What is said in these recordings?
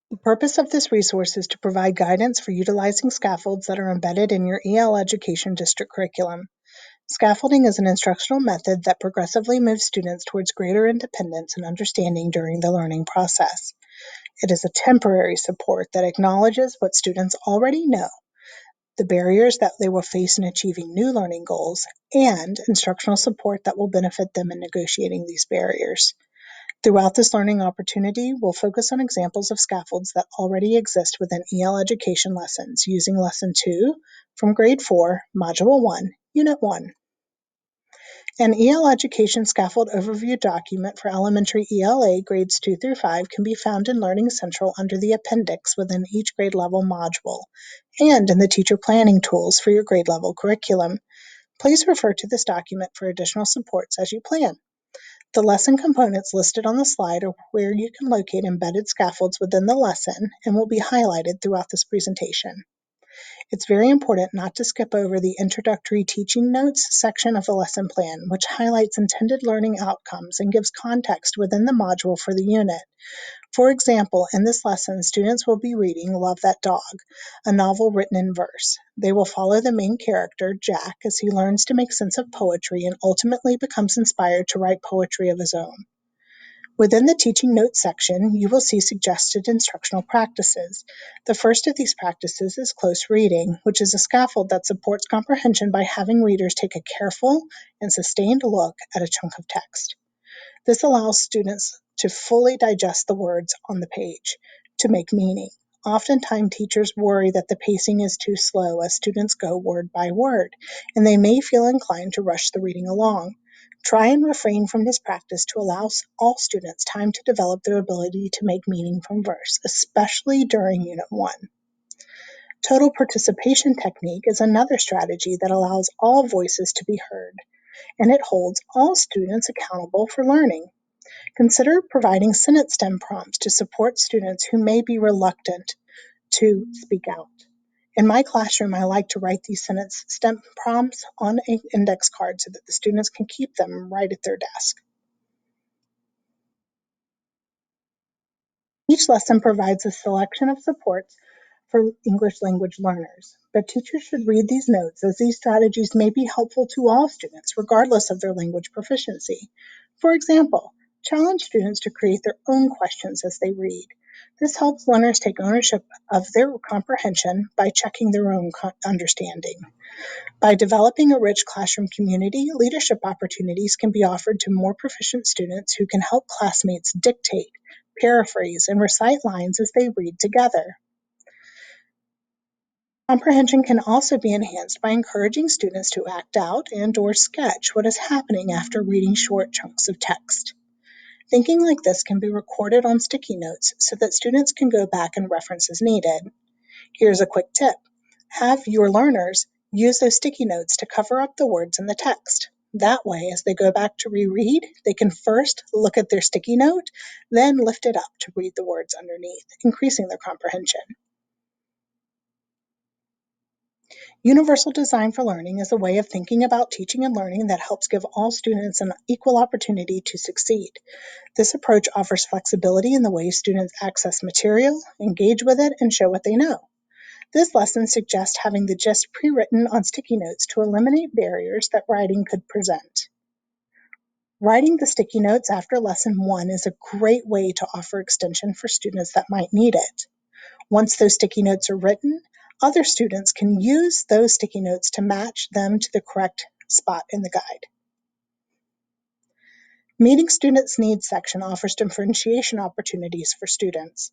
The purpose of this resource is to provide guidance for utilizing scaffolds that are embedded in your EL Education District curriculum. Scaffolding is an instructional method that progressively moves students towards greater independence and understanding during the learning process. It is a temporary support that acknowledges what students already know, the barriers that they will face in achieving new learning goals, and instructional support that will benefit them in negotiating these barriers. Throughout this learning opportunity, we'll focus on examples of scaffolds that already exist within EL education lessons using Lesson 2 from Grade 4, Module 1, Unit 1. An EL Education Scaffold Overview document for elementary ELA grades 2 through 5 can be found in Learning Central under the appendix within each grade level module and in the teacher planning tools for your grade level curriculum. Please refer to this document for additional supports as you plan. The lesson components listed on the slide are where you can locate embedded scaffolds within the lesson and will be highlighted throughout this presentation. It's very important not to skip over the introductory teaching notes section of the lesson plan, which highlights intended learning outcomes and gives context within the module for the unit. For example, in this lesson, students will be reading Love That Dog, a novel written in verse. They will follow the main character, Jack, as he learns to make sense of poetry and ultimately becomes inspired to write poetry of his own. Within the teaching notes section, you will see suggested instructional practices. The first of these practices is close reading, which is a scaffold that supports comprehension by having readers take a careful and sustained look at a chunk of text. This allows students to fully digest the words on the page to make meaning. Oftentimes, teachers worry that the pacing is too slow as students go word by word, and they may feel inclined to rush the reading along. Try and refrain from this practice to allow all students time to develop their ability to make meaning from verse, especially during Unit 1. Total participation technique is another strategy that allows all voices to be heard, and it holds all students accountable for learning. Consider providing sentence stem prompts to support students who may be reluctant to speak out. In my classroom, I like to write these sentence stem prompts on an index card so that the students can keep them right at their desk. Each lesson provides a selection of supports for English language learners, but teachers should read these notes as these strategies may be helpful to all students regardless of their language proficiency. For example, challenge students to create their own questions as they read. This helps learners take ownership of their comprehension by checking their own understanding. By developing a rich classroom community, leadership opportunities can be offered to more proficient students who can help classmates dictate, paraphrase, and recite lines as they read together. Comprehension can also be enhanced by encouraging students to act out and/or sketch what is happening after reading short chunks of text. Thinking like this can be recorded on sticky notes so that students can go back and reference as needed. Here's a quick tip. Have your learners use those sticky notes to cover up the words in the text. That way, as they go back to reread, they can first look at their sticky note, then lift it up to read the words underneath, increasing their comprehension. Universal design for learning is a way of thinking about teaching and learning that helps give all students an equal opportunity to succeed. This approach offers flexibility in the way students access material, engage with it, and show what they know. This lesson suggests having the gist pre-written on sticky notes to eliminate barriers that writing could present. Writing the sticky notes after Lesson 1 is a great way to offer extension for students that might need it. Once those sticky notes are written, other students can use those sticky notes to match them to the correct spot in the guide. Meeting Students' Needs section offers differentiation opportunities for students.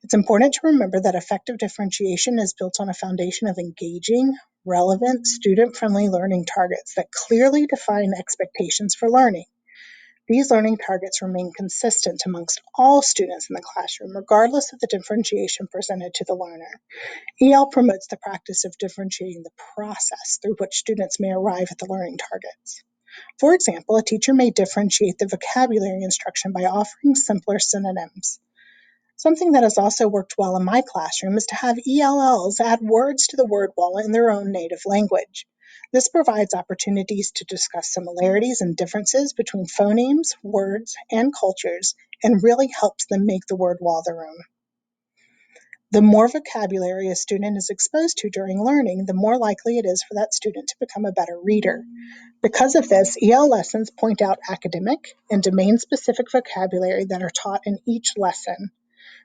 It's important to remember that effective differentiation is built on a foundation of engaging, relevant, student-friendly learning targets that clearly define expectations for learning. These learning targets remain consistent amongst all students in the classroom, regardless of the differentiation presented to the learner. EL promotes the practice of differentiating the process through which students may arrive at the learning targets. For example, a teacher may differentiate the vocabulary instruction by offering simpler synonyms. Something that has also worked well in my classroom is to have ELLs add words to the word wall in their own native language. This provides opportunities to discuss similarities and differences between phonemes, words, and cultures, and really helps them make the word wall their own. The more vocabulary a student is exposed to during learning, the more likely it is for that student to become a better reader. Because of this, EL lessons point out academic and domain-specific vocabulary that are taught in each lesson.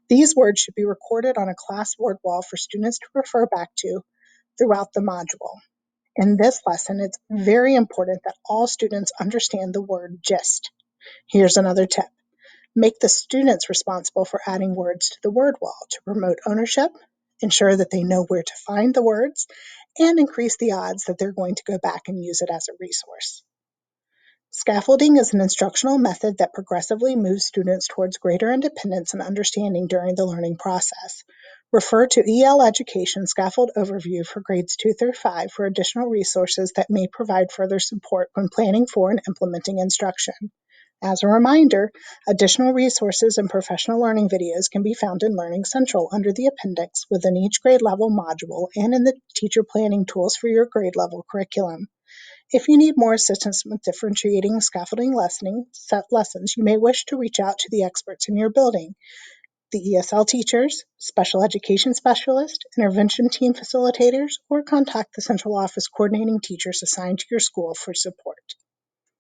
These words should be recorded on a class word wall for students to refer back to throughout the module. In this lesson, it's very important that all students understand the word gist. Here's another tip. Make the students responsible for adding words to the word wall to promote ownership, ensure that they know where to find the words, and increase the odds that they're going to go back and use it as a resource. Scaffolding is an instructional method that progressively moves students towards greater independence and understanding during the learning process. Refer to EL Education Scaffold Overview for grades 2 through 5 for additional resources that may provide further support when planning for and implementing instruction. As a reminder, additional resources and professional learning videos can be found in Learning Central under the appendix within each grade level module and in the teacher planning tools for your grade level curriculum. If you need more assistance with differentiating scaffolding lessons, you may wish to reach out to the experts in your building, the ESL teachers, special education specialists, intervention team facilitators, or contact the central office coordinating teachers assigned to your school for support.